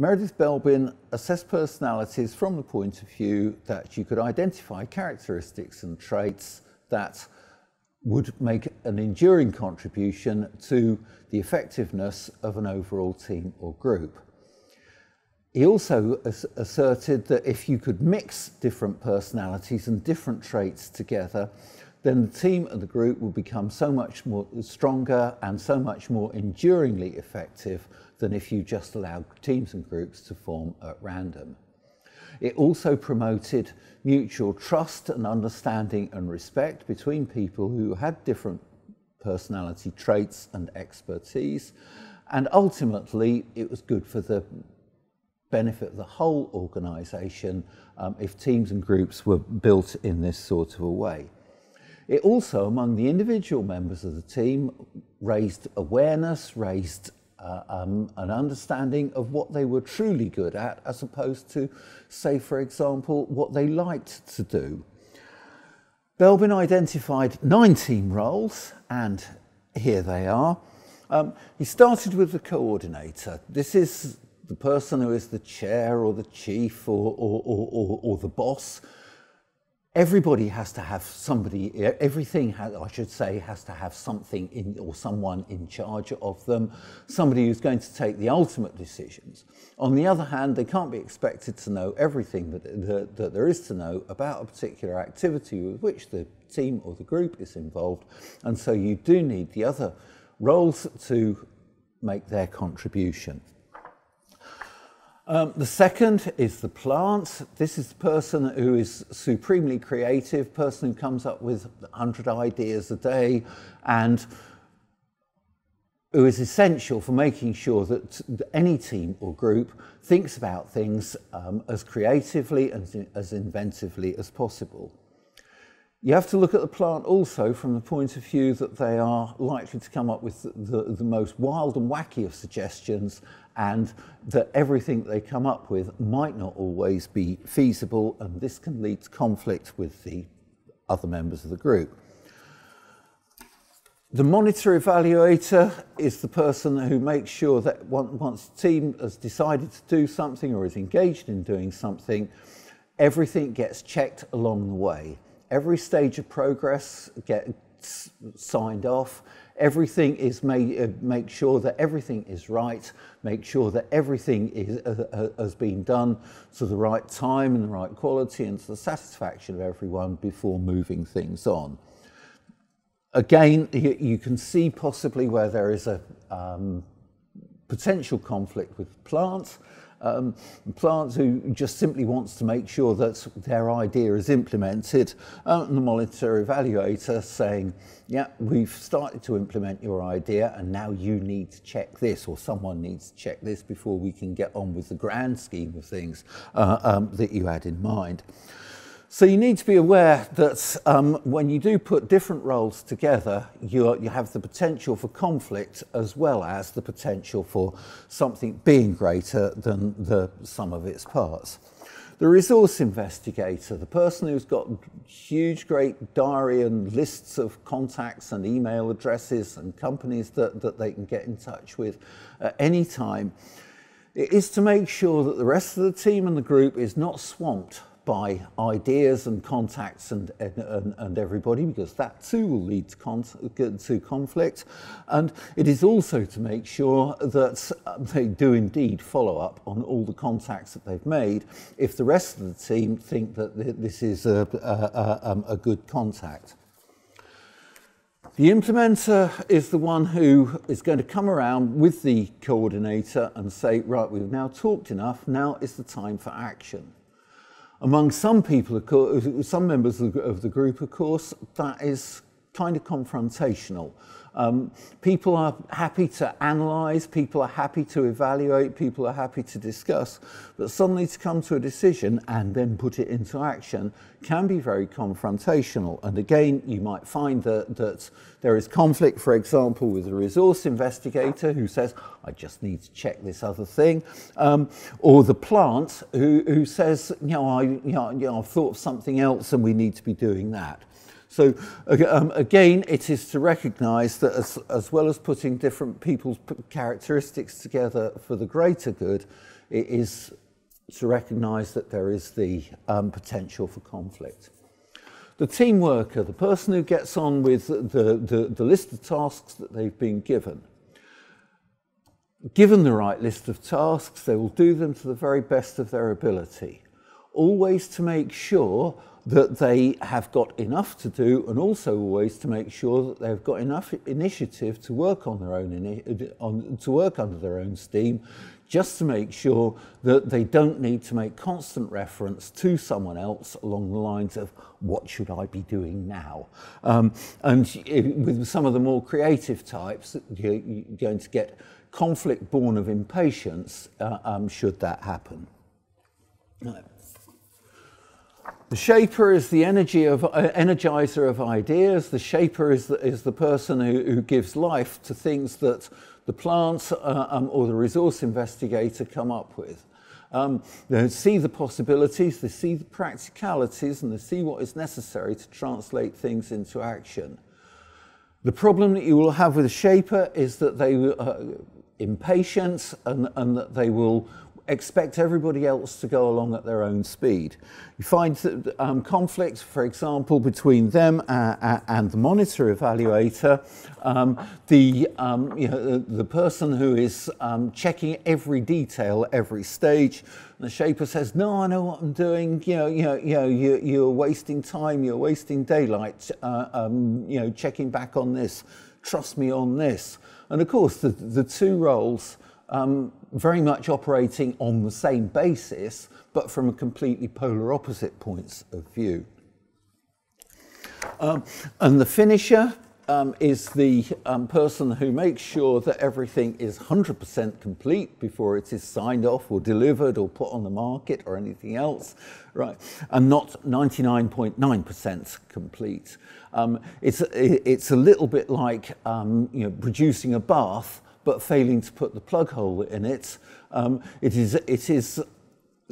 Meredith Belbin assessed personalities from the point of view that you could identify characteristics and traits that would make an enduring contribution to the effectiveness of an overall team or group. He also asserted that if you could mix different personalities and different traits together, then the team and the group will become so much more stronger and so much more enduringly effective than if you just allowed teams and groups to form at random. It also promoted mutual trust and understanding and respect between people who had different personality traits and expertise, and ultimately it was good for the benefit of the whole organisation if teams and groups were built in this sort of a way. It also, among the individual members of the team, raised awareness, raised an understanding of what they were truly good at, as opposed to, say, for example, what they liked to do. Belbin identified 9 team roles, and here they are. He started with the coordinator. This is the person who is the chair or the chief or the boss. Everybody has to have somebody, everything has, I should say, has to have something in or someone in charge of them, somebody who's going to take the ultimate decisions. On the other hand, they can't be expected to know everything that there is to know about a particular activity with which the team or the group is involved, and so you do need the other roles to make their contribution. The second is the plant. This is the person who is supremely creative, person who comes up with 100 ideas a day, and who is essential for making sure that any team or group thinks about things as creatively and as inventively as possible. You have to look at the plant also from the point of view that they are likely to come up with the most wild and wacky of suggestions, and that everything they come up with might not always be feasible, and this can lead to conflict with the other members of the group. The monitor evaluator is the person who makes sure that once the team has decided to do something or is engaged in doing something, everything gets checked along the way. Every stage of progress gets signed off. Everything is make sure that everything is right, make sure that everything has been done to the right time and the right quality and to the satisfaction of everyone before moving things on. Again, you can see possibly where there is a potential conflict with plants. Plants who just simply wants to make sure that their idea is implemented, and the monitor evaluator saying, yeah, we've started to implement your idea and now you need to check this, or someone needs to check this before we can get on with the grand scheme of things that you had in mind. So you need to be aware that when you do put different roles together, you have the potential for conflict as well as the potential for something being greater than the sum of its parts. The resource investigator, the person who's got huge, great diary and lists of contacts and email addresses and companies that they can get in touch with at any time, it is to make sure that the rest of the team and the group is not swamped by ideas and contacts and everybody, because that too will lead to conflict. And it is also to make sure that they do indeed follow up on all the contacts that they've made if the rest of the team think that this is a good contact. The implementer is the one who is going to come around with the coordinator and say, right, we've now talked enough, now is the time for action. Among some people, some members of the group, of course, that is kind of confrontational. People are happy to analyse, people are happy to evaluate, people are happy to discuss, but suddenly to come to a decision and then put it into action can be very confrontational. And again, you might find that there is conflict, for example, with a resource investigator who says, I just need to check this other thing, or the plant who says, I've thought of something else and we need to be doing that. So again, it is to recognise that as well as putting different people's characteristics together for the greater good, it is to recognise that there is the potential for conflict. The team worker, the person who gets on with the list of tasks that they've been given. Given the right list of tasks, they will do them to the very best of their ability. Always to make sure that they have got enough to do, and also always to make sure that they've got enough initiative to work on their own to work under their own steam, just to make sure that they don't need to make constant reference to someone else along the lines of what should I be doing now. And with some of the more creative types, you're going to get conflict born of impatience should that happen. The shaper is the energizer of ideas. The shaper is the person who gives life to things that the plant or the resource investigator come up with. They see the possibilities, they see the practicalities, and they see what is necessary to translate things into action. The problem that you will have with a shaper is that they are impatient and that they will expect everybody else to go along at their own speed. You find that conflict, for example, between them and the monitor evaluator, the person who is checking every detail, every stage, the shaper says, "No, I know what I'm doing. You're wasting time. You're wasting daylight. Checking back on this. Trust me on this." And of course, the two roles very much operating on the same basis, but from a completely polar opposite points of view. And the finisher is the person who makes sure that everything is 100% complete before it is signed off or delivered or put on the market or anything else, right? And not 99.9% complete. It's a little bit like producing a bath, but failing to put the plug hole in it.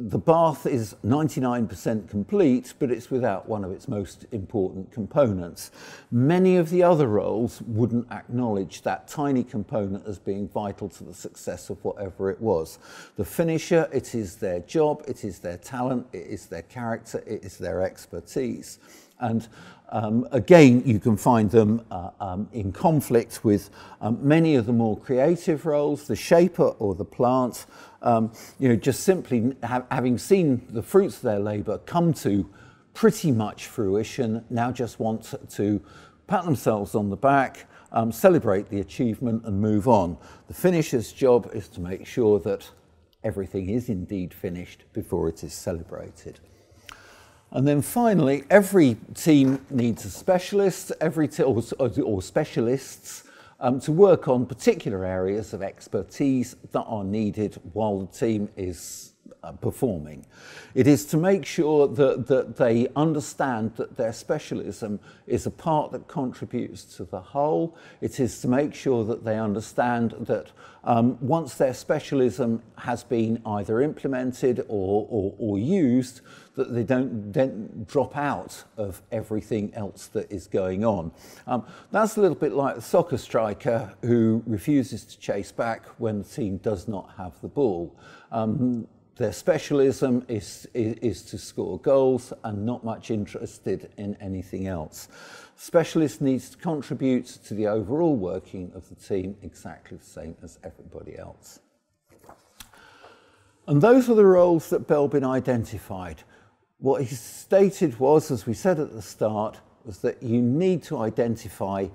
The bath is 99% complete, but it's without one of its most important components. Many of the other roles wouldn't acknowledge that tiny component as being vital to the success of whatever it was. The finisher, it is their job, it is their talent, it is their character, it is their expertise. And again, you can find them in conflict with many of the more creative roles, the shaper or the plant, just simply having seen the fruits of their labour come to pretty much fruition, now just want to pat themselves on the back, celebrate the achievement and move on. The finisher's job is to make sure that everything is indeed finished before it is celebrated. And then finally, every team needs a specialist, or specialists to work on particular areas of expertise that are needed while the team is performing. It is to make sure that they understand that their specialism is a part that contributes to the whole. It is to make sure that they understand that once their specialism has been either implemented or used, that they don't then drop out of everything else that is going on. That's a little bit like the soccer striker who refuses to chase back when the team does not have the ball. Their specialism is to score goals and not much interested in anything else. Specialist needs to contribute to the overall working of the team exactly the same as everybody else. And those are the roles that Belbin identified. What he stated was, as we said at the start, was that you need to identify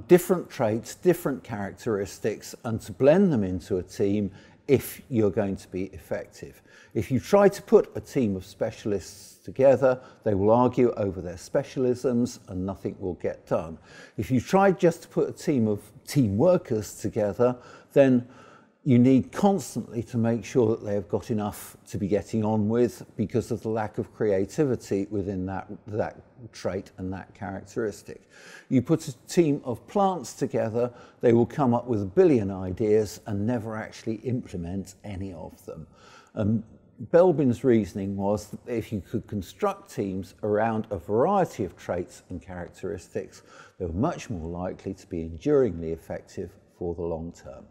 different traits, different characteristics, and to blend them into a team if you're going to be effective. If you try to put a team of specialists together, they will argue over their specialisms and nothing will get done. If you try just to put a team of team workers together, then you need constantly to make sure that they have got enough to be getting on with because of the lack of creativity within that trait and that characteristic. You put a team of plants together, they will come up with a billion ideas and never actually implement any of them. Belbin's reasoning was that if you could construct teams around a variety of traits and characteristics, they were much more likely to be enduringly effective for the long term.